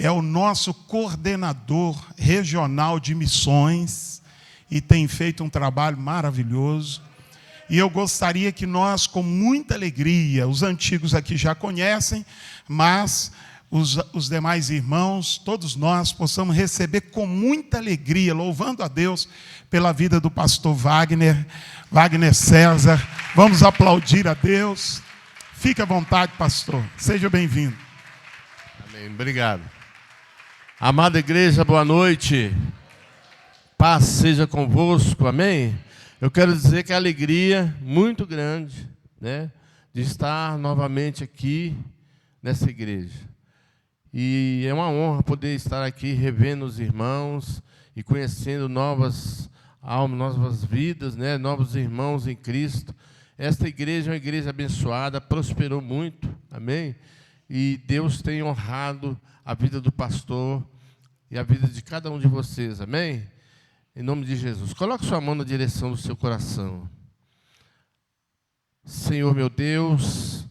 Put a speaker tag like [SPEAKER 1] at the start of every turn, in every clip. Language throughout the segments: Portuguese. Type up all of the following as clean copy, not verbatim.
[SPEAKER 1] é o nosso coordenador regional de missões e tem feito um trabalho maravilhoso. E eu gostaria que nós, com muita alegria, os antigos aqui já conhecem, mas os demais irmãos, todos nós, possamos receber com muita alegria, louvando a Deus pela vida do pastor Wagner César. Vamos aplaudir a Deus. Fique à vontade, pastor. Seja bem-vindo.
[SPEAKER 2] Amém. Obrigado. Amada igreja, boa noite. Paz seja convosco. Amém. Eu quero dizer que a alegria muito grande, né, de estar novamente aqui nessa igreja. E é uma honra poder estar aqui revendo os irmãos e conhecendo novas almas, novas vidas, né, novos irmãos em Cristo. Esta igreja é uma igreja abençoada, prosperou muito, amém? E Deus tem honrado a vida do pastor e a vida de cada um de vocês, amém? Em nome de Jesus. Coloque sua mão na direção do seu coração. Senhor meu Deus,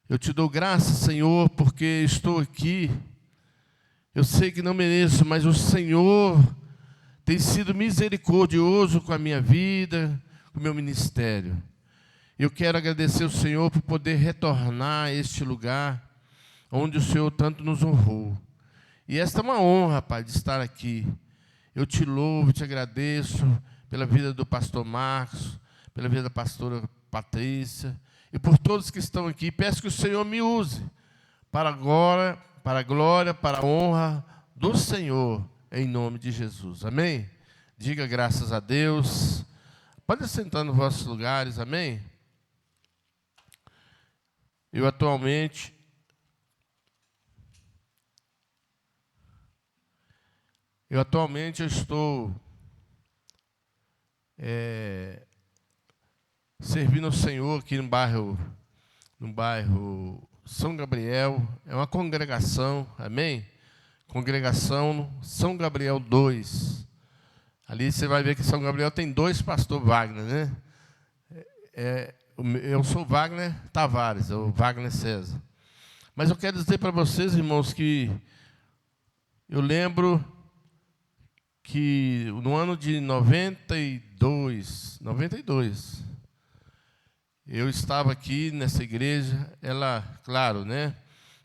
[SPEAKER 2] eu te dou graças, Senhor, porque estou aqui. Eu sei que não mereço, mas o Senhor tem sido misericordioso com a minha vida, com o meu ministério. Eu quero agradecer ao Senhor por poder retornar a este lugar onde o Senhor tanto nos honrou. E esta é uma honra, Pai, de estar aqui. Eu te louvo, te agradeço pela vida do pastor Marcos, pela vida da pastora Patrícia e por todos que estão aqui. Peço que o Senhor me use para agora, para a glória, para a honra do Senhor, em nome de Jesus. Amém? Diga graças a Deus. Pode sentar nos vossos lugares, amém? Eu atualmente estou servindo ao Senhor aqui no bairro São Gabriel. É uma congregação, amém? Congregação São Gabriel 2. Ali você vai ver que São Gabriel tem 2 pastor Wagner, né? Eu sou Wagner Tavares, o Wagner César. Mas eu quero dizer para vocês, irmãos, que eu lembro que no ano de 92, eu estava aqui nessa igreja. Ela, claro, né,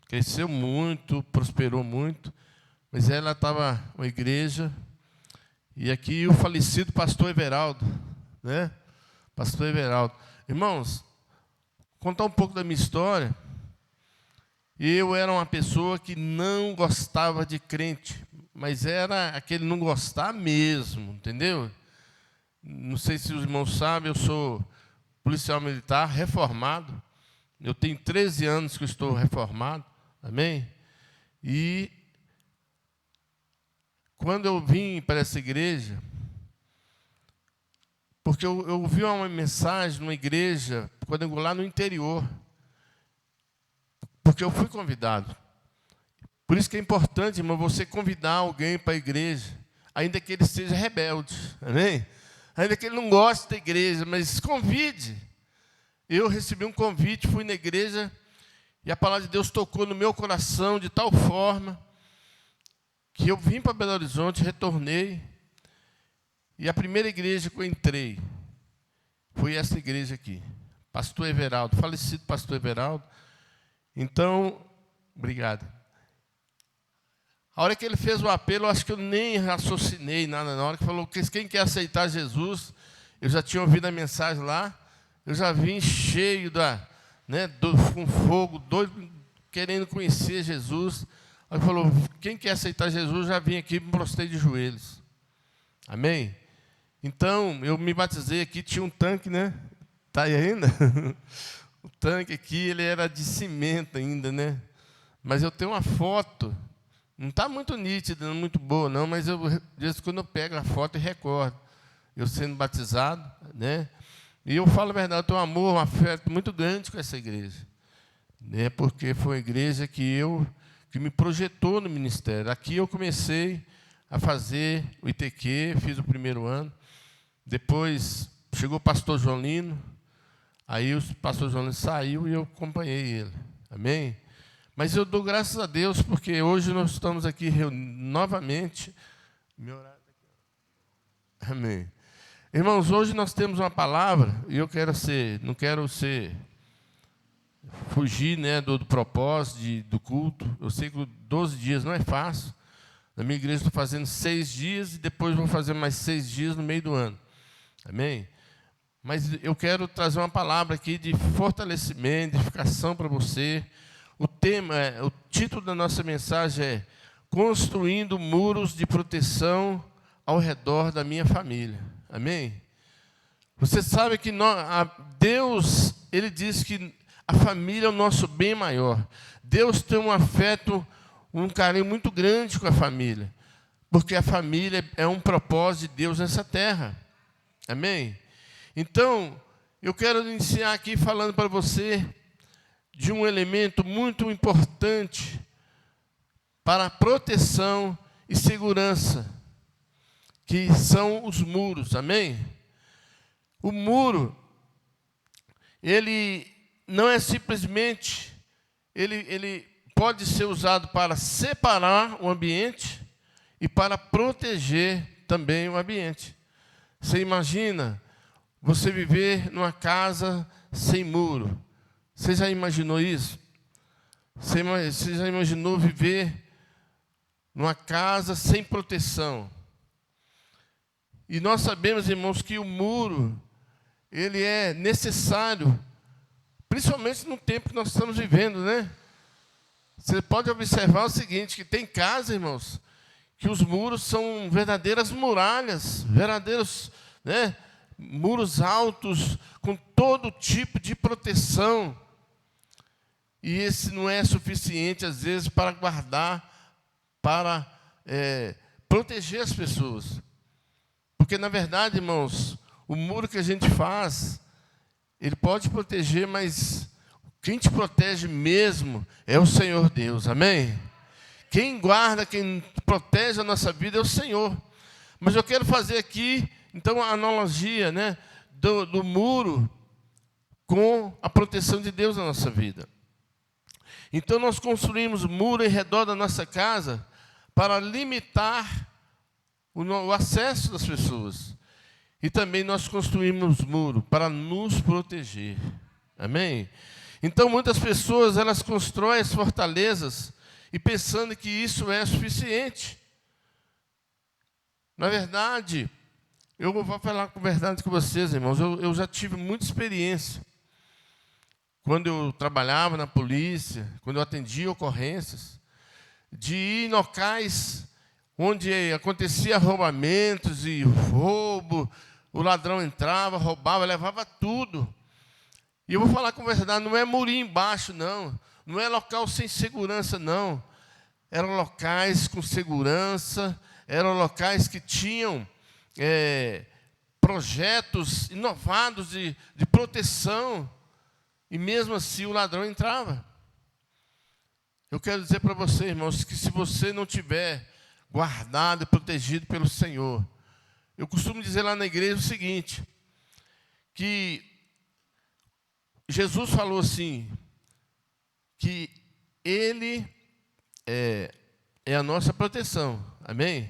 [SPEAKER 2] cresceu muito, prosperou muito, mas ela estava uma igreja, e aqui o falecido pastor Everaldo, né, pastor Everaldo. Irmãos, contar um pouco da minha história. Eu era uma pessoa que não gostava de crente, mas era aquele não gostar mesmo, entendeu? Não sei se os irmãos sabem, eu sou policial militar reformado. Eu tenho 13 anos que eu estou reformado, amém? E quando eu vim para essa igreja, porque eu ouvi uma mensagem numa igreja quadrangular no interior, porque eu fui convidado. Por isso que é importante, irmão, você convidar alguém para a igreja, ainda que ele seja rebelde, amém? Ainda que ele não goste da igreja, mas convide. Eu recebi um convite, fui na igreja, e a palavra de Deus tocou no meu coração de tal forma que eu vim para Belo Horizonte, retornei, e a primeira igreja que eu entrei foi essa igreja aqui, pastor Everaldo, falecido pastor Everaldo. Então, obrigado. A hora que ele fez o apelo, eu acho que eu nem raciocinei nada. Na hora que falou que quem quer aceitar Jesus, eu já tinha ouvido a mensagem lá, eu já vim cheio com fogo, doido, querendo conhecer Jesus. Aí ele falou, quem quer aceitar Jesus, já vim aqui e me prostrei de joelhos. Amém? Então, eu me batizei aqui, tinha um tanque, né? Está aí ainda? O tanque aqui, ele era de cimento ainda, né? Mas eu tenho uma foto, não está muito nítida, não muito boa, não, mas de vez em quando eu pego a foto e recordo. Eu sendo batizado, né? E eu falo a verdade, eu tenho um amor, um afeto muito grande com essa igreja, né? Porque foi uma igreja que me projetou no ministério. Aqui eu comecei a fazer o ITQ, fiz o primeiro ano. Depois chegou o pastor Jolino, aí o pastor Jolino saiu e eu acompanhei ele. Amém? Mas eu dou graças a Deus, porque hoje nós estamos aqui novamente. Meu horário está aqui. Amém. Irmãos, hoje nós temos uma palavra, e eu não quero fugir, né, do propósito do culto. Eu sei que 12 dias não é fácil. Na minha igreja estou fazendo 6 dias, e depois vou fazer mais 6 dias no meio do ano. Amém? Mas eu quero trazer uma palavra aqui de fortalecimento, edificação para você. O título da nossa mensagem é Construindo Muros de Proteção ao Redor da Minha Família. Amém? Você sabe que Deus, Ele diz que a família é o nosso bem maior. Deus tem um afeto, um carinho muito grande com a família. Porque a família é um propósito de Deus nessa terra. Amém? Então, eu quero iniciar aqui falando para você de um elemento muito importante para a proteção e segurança, que são os muros, amém? O muro, ele não é simplesmente, ele pode ser usado para separar o ambiente e para proteger também o ambiente. Você imagina você viver numa casa sem muro? Você já imaginou isso? Você já imaginou viver numa casa sem proteção? E nós sabemos, irmãos, que o muro, ele é necessário, principalmente no tempo que nós estamos vivendo, né? Você pode observar o seguinte, que tem casa, irmãos, que os muros são verdadeiras muralhas, verdadeiros, né, muros altos, com todo tipo de proteção. E esse não é suficiente, às vezes, para guardar, para proteger as pessoas. Porque, na verdade, irmãos, o muro que a gente faz, ele pode proteger, mas quem te protege mesmo é o Senhor Deus, amém? Quem guarda, quem protege a nossa vida é o Senhor. Mas eu quero fazer aqui, então, a analogia, né, do muro com a proteção de Deus na nossa vida. Então, nós construímos muro em redor da nossa casa para limitar o acesso das pessoas. E também nós construímos muro para nos proteger. Amém? Então, muitas pessoas, elas constroem as fortalezas e pensando que isso é suficiente. Na verdade, eu vou falar com verdade com vocês, irmãos, eu já tive muita experiência. Quando eu trabalhava na polícia, quando eu atendia ocorrências, de ir em locais onde acontecia roubamentos e roubo, o ladrão entrava, roubava, levava tudo. E eu vou falar com verdade, não é murinho embaixo, não. Não é local sem segurança, não. Eram locais com segurança, eram locais que tinham projetos inovados de proteção. E mesmo assim o ladrão entrava. Eu quero dizer para você, irmãos, que se você não tiver guardado e protegido pelo Senhor, eu costumo dizer lá na igreja o seguinte, que Jesus falou assim, que Ele é a nossa proteção, amém?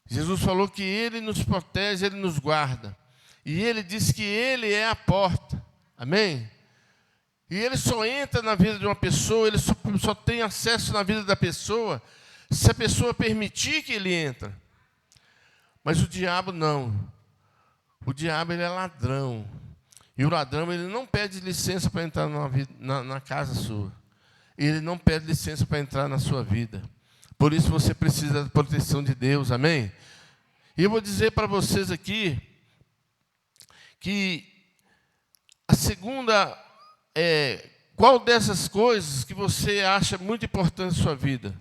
[SPEAKER 2] Jesus falou que Ele nos protege, Ele nos guarda. E Ele disse que Ele é a porta, amém? E Ele só entra na vida de uma pessoa, Ele só tem acesso na vida da pessoa, se a pessoa permitir que Ele entre. Mas o diabo não. O diabo, ele é ladrão. E o ladrão, ele não pede licença para entrar na casa sua. Ele não pede licença para entrar na sua vida. Por isso você precisa da proteção de Deus, amém? E eu vou dizer para vocês aqui, que a segunda... qual dessas coisas que você acha muito importante na sua vida?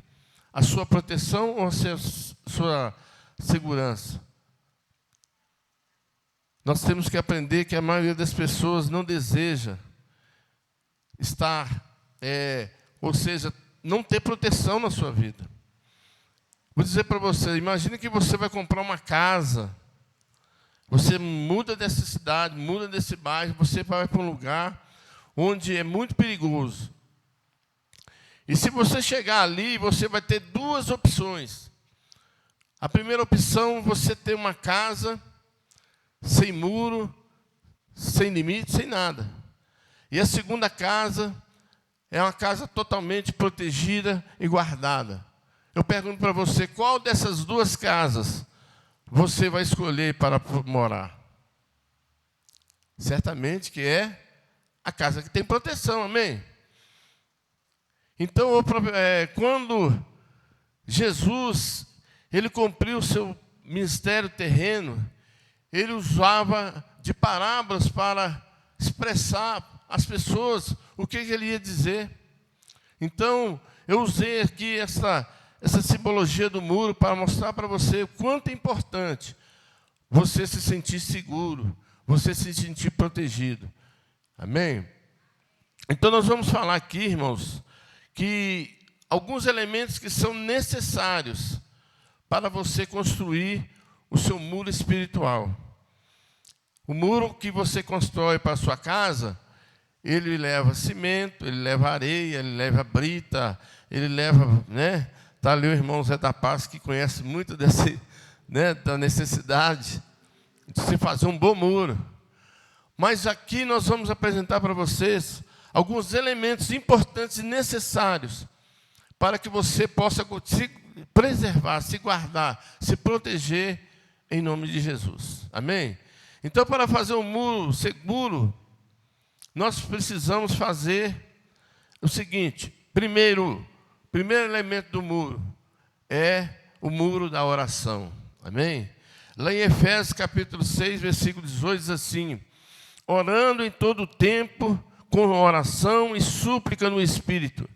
[SPEAKER 2] A sua proteção ou a sua segurança? Nós temos que aprender que a maioria das pessoas não deseja estar, ou seja, não ter proteção na sua vida. Vou dizer para você, imagine que você vai comprar uma casa, você muda dessa cidade, muda desse bairro, você vai para um lugar onde é muito perigoso. E se você chegar ali, você vai ter duas opções. A primeira opção, você ter uma casa sem muro, sem limite, sem nada. E a segunda casa é uma casa totalmente protegida e guardada. Eu pergunto para você, qual dessas duas casas você vai escolher para morar? Certamente que é a casa que tem proteção, amém? Então, quando Jesus ele cumpriu o seu ministério terreno, ele usava de parábolas para expressar às pessoas o que ele ia dizer. Então, eu usei aqui essa simbologia do muro para mostrar para você o quanto é importante você se sentir seguro, você se sentir protegido. Amém? Então, nós vamos falar aqui, irmãos, que alguns elementos que são necessários para você construir o seu muro espiritual. O muro que você constrói para a sua casa, ele leva cimento, ele leva areia, ele leva brita, ele leva, né? Está ali o irmão Zé da Paz, que conhece muito da necessidade de se fazer um bom muro. Mas aqui nós vamos apresentar para vocês alguns elementos importantes e necessários para que você possa se preservar, se guardar, se proteger em nome de Jesus. Amém? Então, para fazer um muro seguro, nós precisamos fazer o seguinte. Primeiro elemento do muro é o muro da oração. Amém? Lá em Efésios capítulo 6, versículo 18, diz assim: orando em todo o tempo, com oração e súplica no Espírito,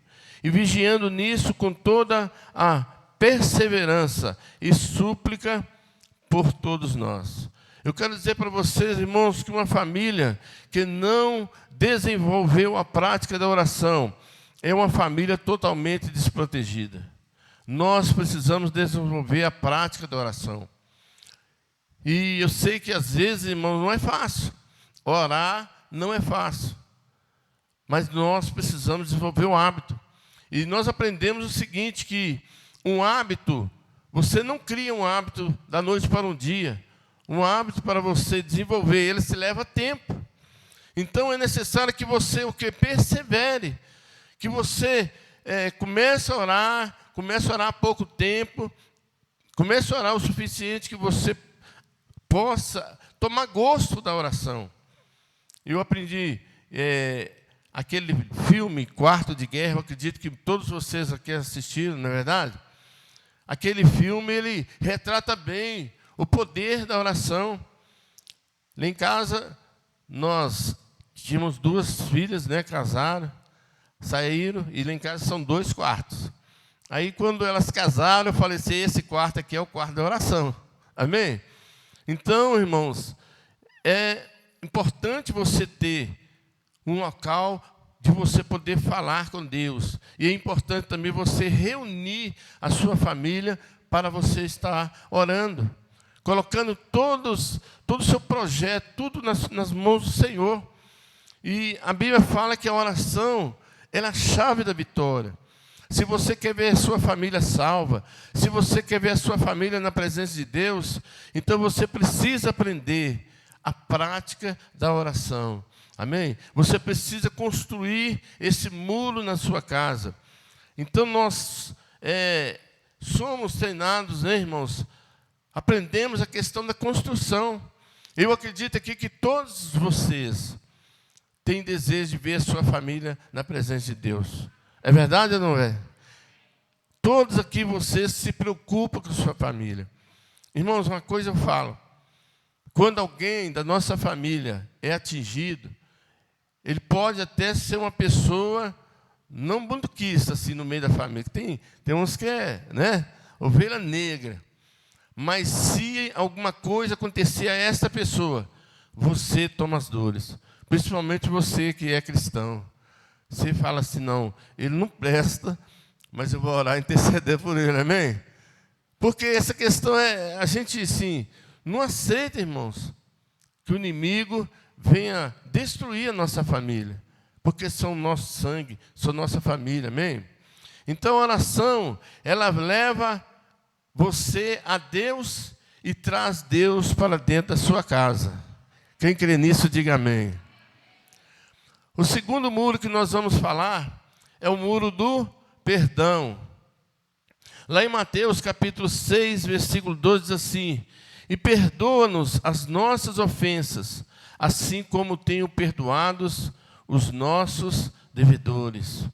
[SPEAKER 2] e vigiando nisso com toda a perseverança e súplica por todos nós. Eu quero dizer para vocês, irmãos, que uma família que não desenvolveu a prática da oração é uma família totalmente desprotegida. Nós precisamos desenvolver a prática da oração. E eu sei que às vezes, irmãos, não é fácil. Orar não é fácil. Mas nós precisamos desenvolver o hábito. E nós aprendemos o seguinte, que um hábito, você não cria um hábito da noite para um dia. Um hábito para você desenvolver, ele se leva tempo. Então é necessário que você persevere, que você comece a orar há pouco tempo, comece a orar o suficiente que você possa tomar gosto da oração. Eu aprendi aquele filme Quarto de Guerra, eu acredito que todos vocês aqui assistiram, não é verdade? Aquele filme, ele retrata bem o poder da oração. Lá em casa, nós tínhamos duas filhas, né, casaram, saíram, e lá em casa são 2 quartos. Aí, quando elas casaram, eu falei assim, esse quarto aqui é o quarto da oração. Amém? Então, irmãos, é importante você ter um local de você poder falar com Deus. E é importante também você reunir a sua família para você estar orando, colocando todo o seu projeto, tudo nas mãos do Senhor. E a Bíblia fala que a oração é a chave da vitória. Se você quer ver a sua família salva, se você quer ver a sua família na presença de Deus, então você precisa aprender a prática da oração. Amém? Você precisa construir esse muro na sua casa. Então nós somos treinados, né, irmãos? Aprendemos a questão da construção. Eu acredito aqui que todos vocês têm desejo de ver a sua família na presença de Deus. É verdade ou não é? Todos aqui vocês se preocupam com a sua família. Irmãos, uma coisa eu falo. Quando alguém da nossa família é atingido, ele pode até ser uma pessoa não muito quista assim no meio da família. Tem uns que né, ovelha negra. Mas se alguma coisa acontecer a essa pessoa, você toma as dores. Principalmente você que é cristão. Você fala assim, não, ele não presta, mas eu vou orar e interceder por ele, amém? Porque essa questão a gente, assim, não aceita, irmãos, que o inimigo venha destruir a nossa família. Porque são nosso sangue, são nossa família, amém? Então a oração, ela leva você a Deus e traz Deus para dentro da sua casa. Quem crê nisso, diga amém. O segundo muro que nós vamos falar é o muro do perdão. Lá em Mateus capítulo 6, versículo 12, diz assim: e perdoa-nos as nossas ofensas, assim como tenho perdoados os nossos devedores.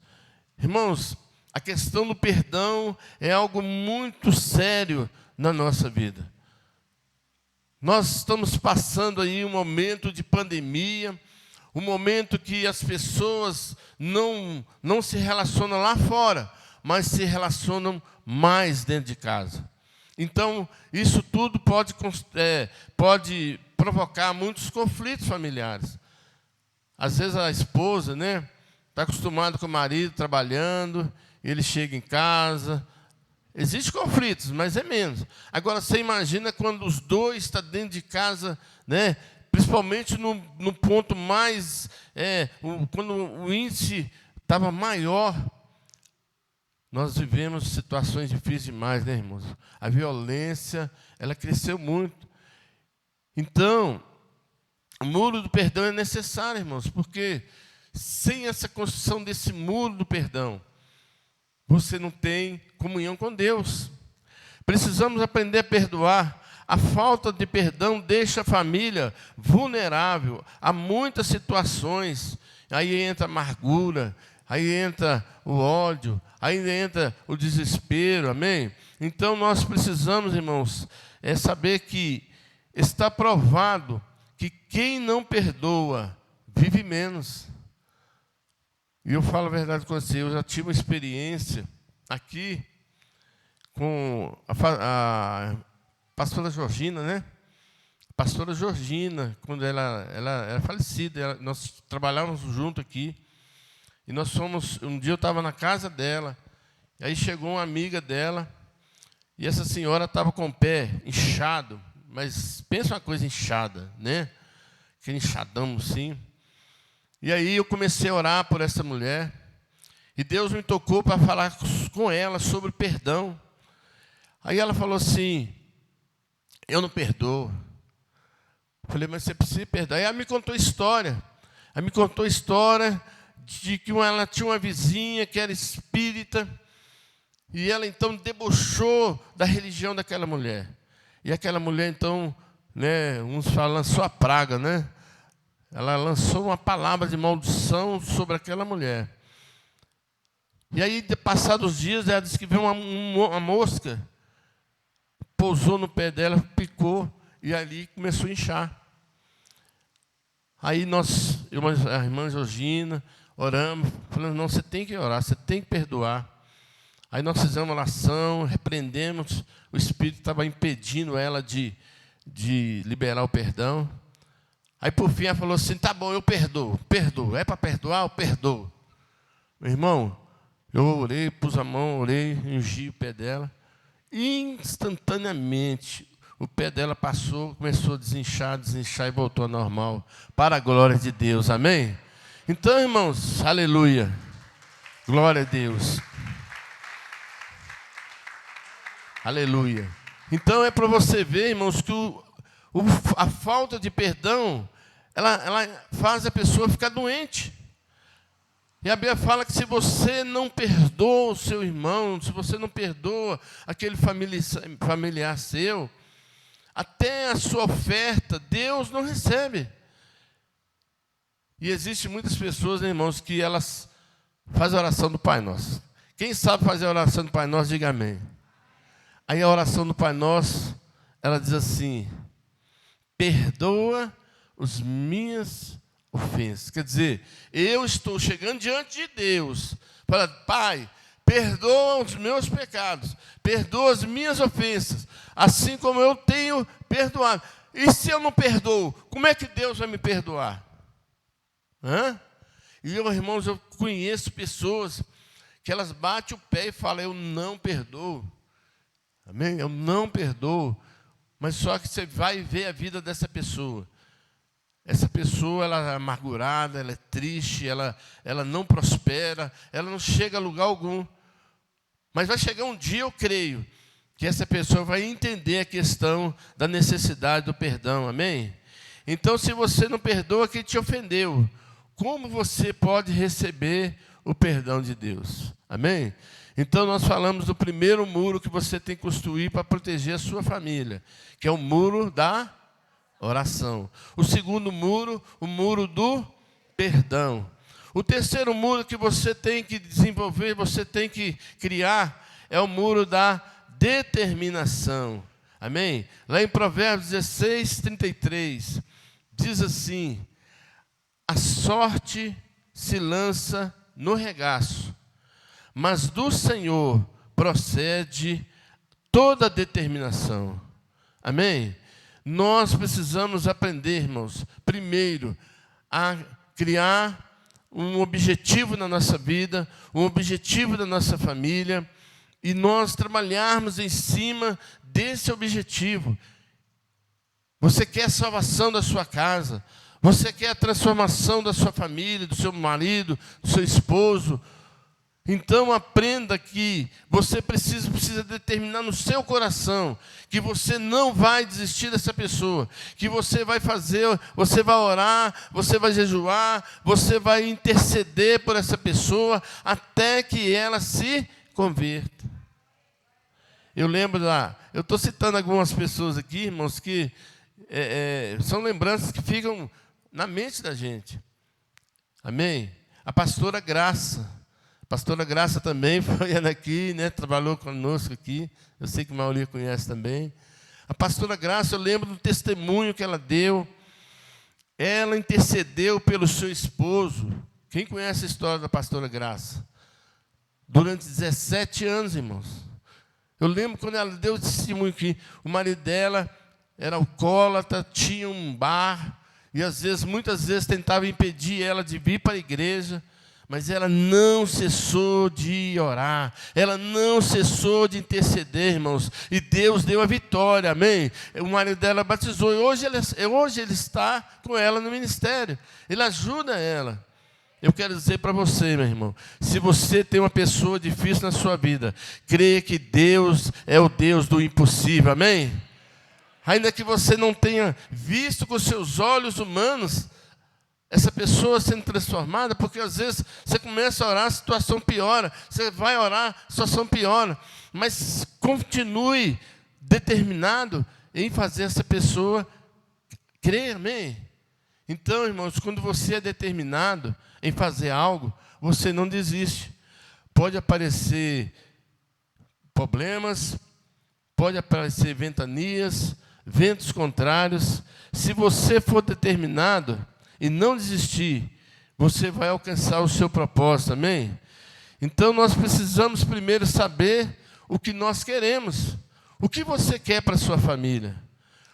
[SPEAKER 2] Irmãos, a questão do perdão é algo muito sério na nossa vida. Nós estamos passando aí um momento de pandemia, um momento que as pessoas não se relacionam lá fora, mas se relacionam mais dentro de casa. Então, isso tudo pode provocar muitos conflitos familiares. Às vezes a esposa, está acostumada com o marido trabalhando, ele chega em casa. Existem conflitos, mas é menos. Agora, você imagina quando os dois estão dentro de casa, principalmente no ponto mais, quando o índice estava maior. Nós vivemos situações difíceis demais, irmãos? A violência, ela cresceu muito. Então, o muro do perdão é necessário, irmãos, porque sem essa construção desse muro do perdão, você não tem comunhão com Deus. Precisamos aprender a perdoar. A falta de perdão deixa a família vulnerável a muitas situações. Aí entra a amargura, aí entra o ódio, aí entra o desespero, amém? Então nós precisamos, irmãos, saber que está provado que quem não perdoa vive menos. E eu falo a verdade com você, eu já tive uma experiência aqui com a pastora Georgina, Pastora Georgina, quando ela era falecida, nós trabalhávamos junto aqui. E nós fomos, um dia eu estava na casa dela, e aí chegou uma amiga dela, e essa senhora estava com o pé inchado, mas pensa uma coisa inchada, Aquele inchadão assim. E aí eu comecei a orar por essa mulher, e Deus me tocou para falar com ela sobre perdão. Aí ela falou assim: eu não perdoo. Eu falei: mas você precisa perdoar. Aí ela me contou história. Ela me contou história de que ela tinha uma vizinha que era espírita, e ela então debochou da religião daquela mulher. E aquela mulher então, uns falam, lançou a praga, Ela lançou uma palavra de maldição sobre aquela mulher. E aí, passados dias, ela disse que veio uma mosca, pousou no pé dela, picou, e ali começou a inchar. Aí a irmã Georgina, oramos, falando: não, você tem que orar, você tem que perdoar. Aí nós fizemos uma oração, repreendemos, o Espírito estava impedindo ela de liberar o perdão. Aí, por fim, ela falou assim: tá bom, eu perdoo. É para perdoar, eu perdoo. Meu irmão, eu orei, pus a mão, orei, ungi o pé dela. Instantaneamente, o pé dela passou, começou a desinchar e voltou ao normal. Para a glória de Deus, amém? Então, irmãos, aleluia. Glória a Deus. Aleluia. Então, é para você ver, irmãos, que a falta de perdão, ela faz a pessoa ficar doente. E a Bíblia fala que se você não perdoa o seu irmão, se você não perdoa aquele familiar seu, até a sua oferta, Deus não recebe. E existem muitas pessoas, irmãos, que elas fazem a oração do Pai Nosso. Quem sabe fazer a oração do Pai Nosso, diga amém. Aí a oração do Pai Nosso, ela diz assim: perdoa as minhas ofensas. Quer dizer, eu estou chegando diante de Deus, falando: Pai, perdoa os meus pecados, perdoa as minhas ofensas, assim como eu tenho perdoado. E se eu não perdoo, como é que Deus vai me perdoar? E eu, irmãos, eu conheço pessoas que elas batem o pé e falam: eu não perdoo. Amém? Eu não perdoo. Mas só que você vai ver a vida dessa pessoa. Essa pessoa, ela é amargurada, ela é triste, ela não prospera, ela não chega a lugar algum. Mas vai chegar um dia, eu creio, que essa pessoa vai entender a questão da necessidade do perdão, amém? Então, se você não perdoa quem te ofendeu, como você pode receber o perdão de Deus? Amém? Então, nós falamos do primeiro muro que você tem que construir para proteger a sua família, que é o muro da oração. O segundo muro, o muro do perdão. O terceiro muro que você tem que desenvolver, você tem que criar, é o muro da determinação. Amém? Lá em Provérbios 16, 33, diz assim: a sorte se lança no regaço, mas do Senhor procede toda a determinação. Amém? Nós precisamos aprender, irmãos, primeiro, a criar um objetivo na nossa vida, um objetivo da nossa família, e nós trabalharmos em cima desse objetivo. Você quer a salvação da sua casa, você quer a transformação da sua família, do seu marido, do seu esposo. Então aprenda que você precisa determinar no seu coração que você não vai desistir dessa pessoa, que você vai fazer, você vai orar, você vai jejuar, você vai interceder por essa pessoa até que ela se converta. Eu lembro eu estou citando algumas pessoas aqui, irmãos, que são lembranças que ficam na mente da gente. Amém? A pastora Graça. A pastora Graça também foi aqui, né, trabalhou conosco aqui. Eu sei que a maioria conhece também. A pastora Graça, eu lembro do testemunho que ela deu. Ela intercedeu pelo seu esposo. Quem conhece a história da pastora Graça? Durante 17 anos, irmãos. Eu lembro quando ela deu o testemunho que o marido dela era alcoólatra, tinha um bar, e muitas vezes tentava impedir ela de vir para a igreja, mas ela não cessou de orar, ela não cessou de interceder, irmãos, e Deus deu a vitória, amém? O marido dela batizou, e hoje ele está com ela no ministério, ele ajuda ela. Eu quero dizer para você, meu irmão, se você tem uma pessoa difícil na sua vida, creia que Deus é o Deus do impossível, amém? Ainda que você não tenha visto com seus olhos humanos essa pessoa sendo transformada, porque às vezes você começa a orar, a situação piora, você vai orar, a situação piora, mas continue determinado em fazer essa pessoa crer, amém? Então, irmãos, quando você é determinado em fazer algo, você não desiste. Pode aparecer problemas, pode aparecer ventanias, ventos contrários. Se você for determinado e não desistir, você vai alcançar o seu propósito, amém? Então, nós precisamos primeiro saber o que nós queremos. O que você quer para a sua família?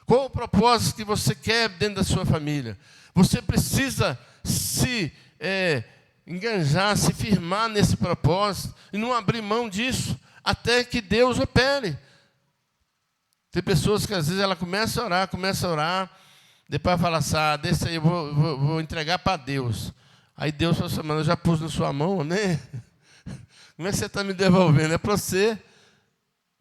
[SPEAKER 2] Qual o propósito que você quer dentro da sua família? Você precisa se enganjar, se firmar nesse propósito e não abrir mão disso até que Deus opere. Tem pessoas que às vezes ela começa a orar, depois fala assim, desse aí eu vou entregar para Deus. Aí Deus fala assim, mas eu já pus na sua mão, né? Como é que você está me devolvendo? É para você.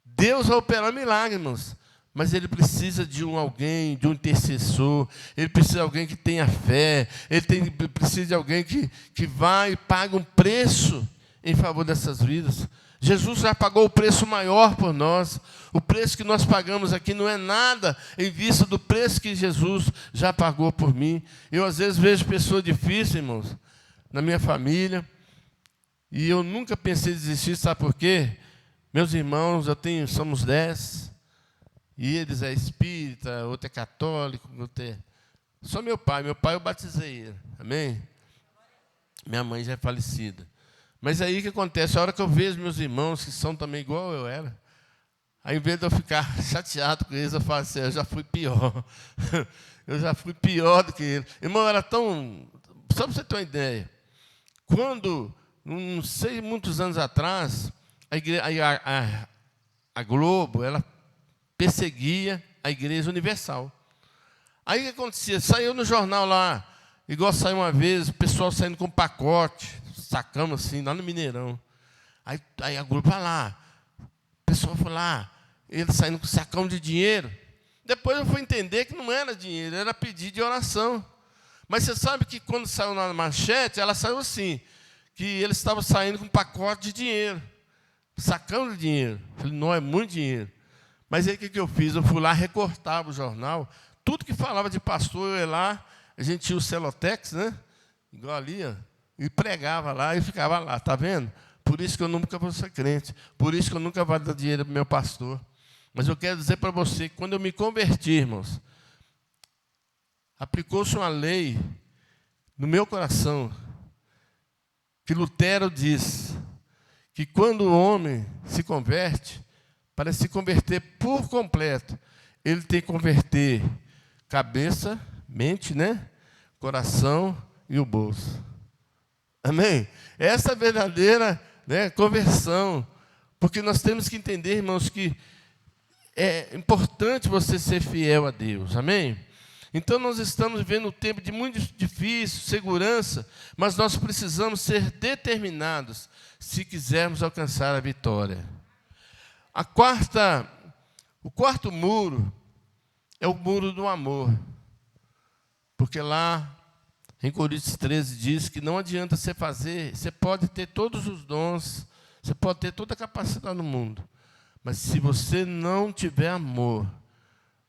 [SPEAKER 2] Deus vai operar milagre, irmãos. Mas ele precisa de alguém, de um intercessor. Ele precisa de alguém que tenha fé. Ele precisa de alguém que vai e paga um preço em favor dessas vidas. Jesus já pagou o preço maior por nós. O preço que nós pagamos aqui não é nada em vista do preço que Jesus já pagou por mim. Eu, às vezes, vejo pessoas difíceis, irmãos, na minha família. E eu nunca pensei em desistir, sabe por quê? Meus irmãos, somos 10. E eles é espírita, outro é católico, outro é... Só meu pai eu batizei ele, amém? Minha mãe já é falecida. Mas aí o que acontece? A hora que eu vejo meus irmãos, que são também igual eu era, aí, em vez de eu ficar chateado com eles, eu falo assim, eu já fui pior. Eu já fui pior do que ele. Irmão, eu era tão... Só para você ter uma ideia. Quando, não sei, muitos anos atrás, a Globo, ela perseguia a Igreja Universal. Aí o que acontecia? Saiu no jornal lá, igual saiu uma vez, o pessoal saindo com pacote, sacando assim, lá no Mineirão. Aí a Globo vai lá, pessoa foi lá, ele saindo com um sacão de dinheiro. Depois eu fui entender que não era dinheiro, era pedido de oração. Mas você sabe que quando saiu na manchete, ela saiu assim, que ele estava saindo com um pacote de dinheiro, sacão de dinheiro. Eu falei, não, é muito dinheiro. Mas aí o que eu fiz? Eu fui lá, recortava o jornal, tudo que falava de pastor, eu ia lá, a gente tinha o Celotex, né? Igual ali, ó, e pregava lá e ficava lá, tá vendo? Por isso que eu nunca vou ser crente, por isso que eu nunca vou dar dinheiro para o meu pastor. Mas eu quero dizer para você que quando eu me converti, irmãos, aplicou-se uma lei no meu coração, que Lutero diz que quando o homem se converte, para se converter por completo, ele tem que converter cabeça, mente, né? Coração e o bolso. Amém? Essa é a verdadeira, né, conversão. Porque nós temos que entender, irmãos, que é importante você ser fiel a Deus. Amém? Então nós estamos vivendo um tempo de muito difícil, segurança, mas nós precisamos ser determinados se quisermos alcançar a vitória. O quarto muro é o muro do amor. Porque lá em Coríntios 13 diz que não adianta você fazer, você pode ter todos os dons, você pode ter toda a capacidade no mundo, mas se você não tiver amor,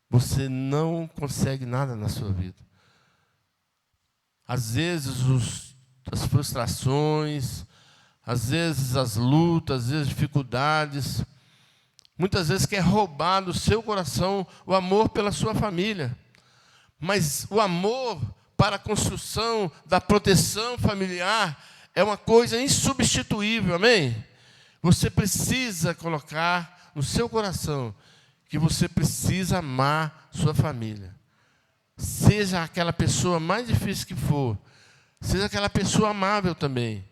[SPEAKER 2] você não consegue nada na sua vida. Às vezes as frustrações, às vezes as lutas, às vezes as dificuldades, muitas vezes quer roubar do seu coração o amor pela sua família. Mas o amor para a construção da proteção familiar é uma coisa insubstituível, amém? Você precisa colocar no seu coração que você precisa amar sua família. Seja aquela pessoa mais difícil que for, seja aquela pessoa amável também,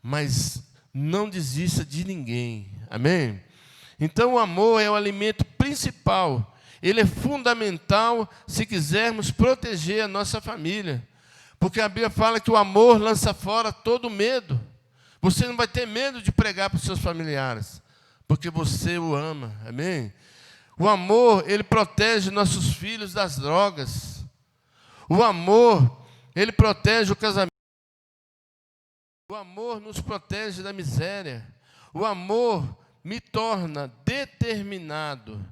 [SPEAKER 2] mas não desista de ninguém, amém? Então o amor é o alimento principal. Ele é fundamental se quisermos proteger a nossa família. Porque a Bíblia fala que o amor lança fora todo medo. Você não vai ter medo de pregar para os seus familiares, porque você o ama, amém? O amor, ele protege nossos filhos das drogas. O amor, ele protege o casamento. O amor nos protege da miséria. O amor me torna determinado,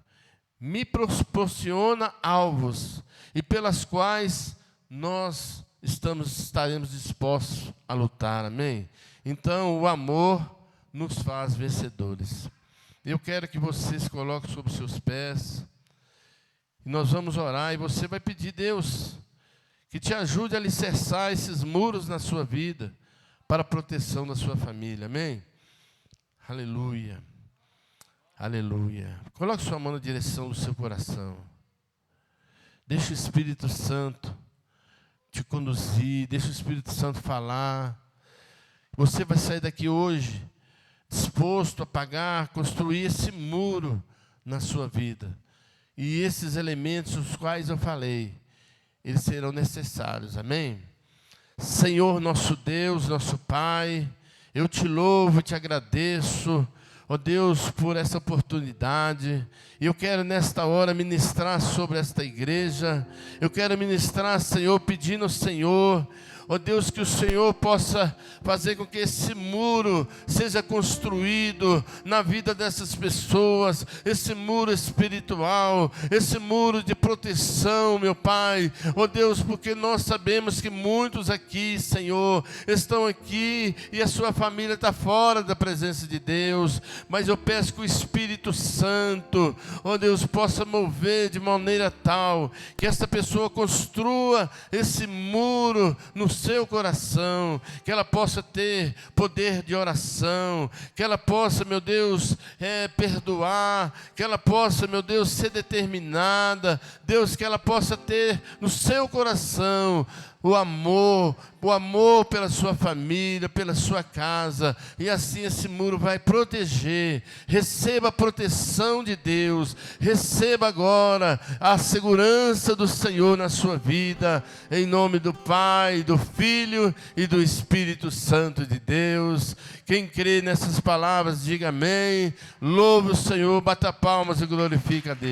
[SPEAKER 2] me proporciona alvos e pelas quais nós estaremos dispostos a lutar, amém? Então, o amor nos faz vencedores. Eu quero que você se coloque sobre os seus pés, e nós vamos orar, e você vai pedir, Deus, que te ajude a alicerçar esses muros na sua vida, para a proteção da sua família, amém? Aleluia. Aleluia. Coloque sua mão na direção do seu coração. Deixa o Espírito Santo te conduzir. Deixa o Espírito Santo falar. Você vai sair daqui hoje disposto a pagar, construir esse muro na sua vida. E esses elementos, os quais eu falei, eles serão necessários. Amém? Senhor, nosso Deus, nosso Pai, eu te louvo, te agradeço, ó Deus, por essa oportunidade. Eu quero nesta hora ministrar sobre esta igreja. Eu quero ministrar, Senhor, pedindo ao Senhor, ó Deus, que o Senhor possa fazer com que esse muro seja construído na vida dessas pessoas, esse muro espiritual, esse muro de proteção, meu Pai, ó Deus, porque nós sabemos que muitos aqui, Senhor, estão aqui e a sua família está fora da presença de Deus, mas eu peço que o Espírito Santo, ó Deus, possa mover de maneira tal que essa pessoa construa esse muro no seu coração, que ela possa ter poder de oração, que ela possa, meu Deus, perdoar, que ela possa, meu Deus, ser determinada, Deus, que ela possa ter no seu coração o amor o amor pela sua família, pela sua casa, e assim esse muro vai proteger. Receba a proteção de Deus, receba agora a segurança do Senhor na sua vida, em nome do Pai, do Filho e do Espírito Santo de Deus. Quem crê nessas palavras, diga amém. Louve o Senhor, bata palmas e glorifica a Deus.